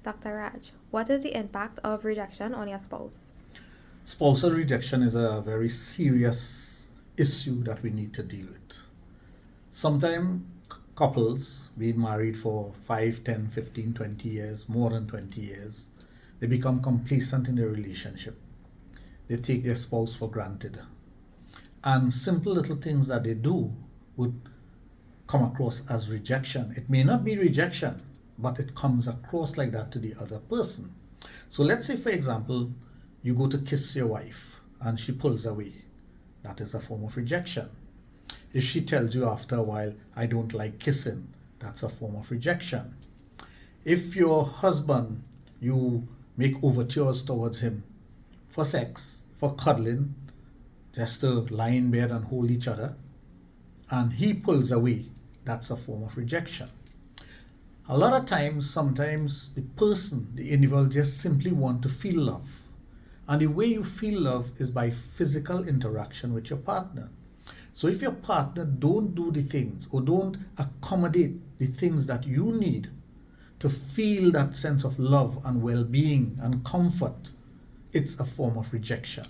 Dr. Raj, what is the impact of rejection on your spouse? Spousal rejection is a very serious issue that we need to deal with. Sometimes couples, being married for 5, 10, 15, 20 years, more than 20 years, they become complacent in their relationship. They take their spouse for granted. And simple little things that they do would come across as rejection. It may not be rejection, but it comes across like that to the other person. So let's say, for example, you go to kiss your wife and she pulls away. That is a form of rejection. If she tells you after a while, I don't like kissing, that's a form of rejection. If your husband, you make overtures towards him for sex, for cuddling, just to lie in bed and hold each other, and he pulls away, that's a form of rejection. A lot of times, sometimes the person, the individual, just simply want to feel love. And the way you feel love is by physical interaction with your partner. So if your partner don't do the things or don't accommodate the things that you need to feel that sense of love and well-being and comfort, it's a form of rejection.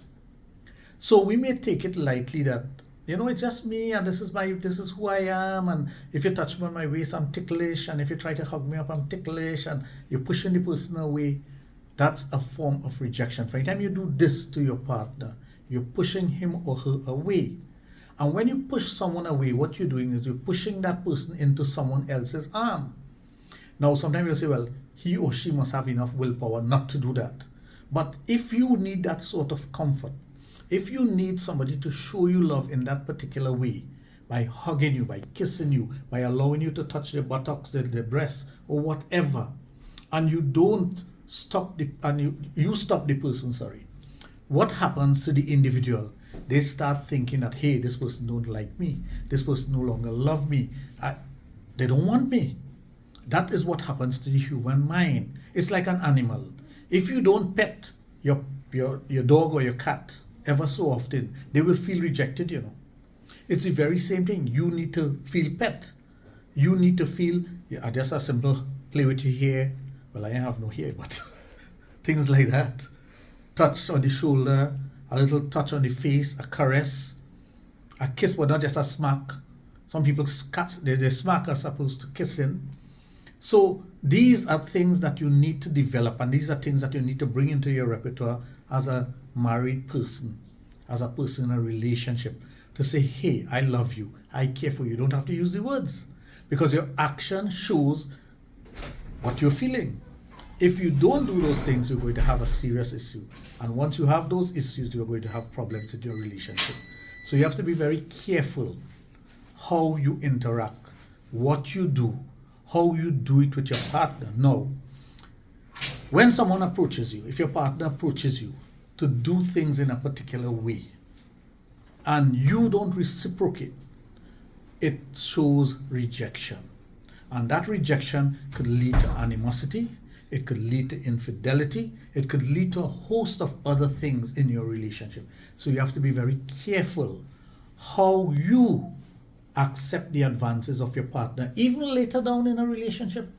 So we may take it lightly that, it's just me and this is who I am, and if you touch me on my waist, I'm ticklish, and if you try to hug me up, I'm ticklish, and you're pushing the person away. That's a form of rejection. For any time you do this to your partner, you're pushing him or her away. And when you push someone away, what you're doing is you're pushing that person into someone else's arm. Now, sometimes you'll say, well, he or she must have enough willpower not to do that. But if you need that sort of comfort, if you need somebody to show you love in that particular way, by hugging you, by kissing you, by allowing you to touch their buttocks, their breasts, or whatever, and you don't stop you stop the person, what happens to the individual? They start thinking that, hey, this person don't like me, this person no longer love me, they don't want me. That is what happens to the human mind. It's like an animal. If you don't pet your dog or your cat ever so often, they will feel rejected. It's the very same thing. You need to feel pet. You need to feel, just a simple play with your hair. Well, I have no hair, but things like that. Touch on the shoulder, a little touch on the face, a caress, a kiss, but not just a smack. Some people they smack as opposed to kissing. So these are things that you need to develop, and these are things that you need to bring into your repertoire as a married person, as a person in a relationship, to say, hey, I love you, I care for you. You don't have to use the words, because your action shows what you're feeling. If you don't do those things, you're going to have a serious issue. And once you have those issues, you're going to have problems in your relationship. So you have to be very careful how you interact, what you do, how you do it with your partner. Now, when someone approaches you, if your partner approaches you to do things in a particular way, and you don't reciprocate, it shows rejection. And that rejection could lead to animosity, it could lead to infidelity, it could lead to a host of other things in your relationship. So you have to be very careful how you accept the advances of your partner. Even later down in a relationship,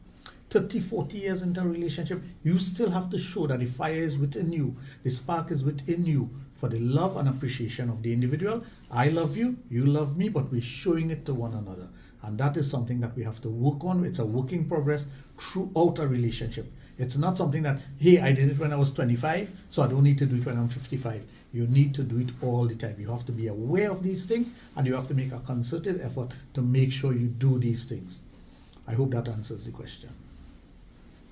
30, 40 years into a relationship, you still have to show that the fire is within you, the spark is within you, for the love and appreciation of the individual. I love you, you love me, but we're showing it to one another. And that is something that we have to work on. It's a work in progress throughout a relationship. It's not something that, hey, I did it when I was 25, so I don't need to do it when I'm 55. You need to do it all the time. You have to be aware of these things, and you have to make a concerted effort to make sure you do these things. I hope that answers the question.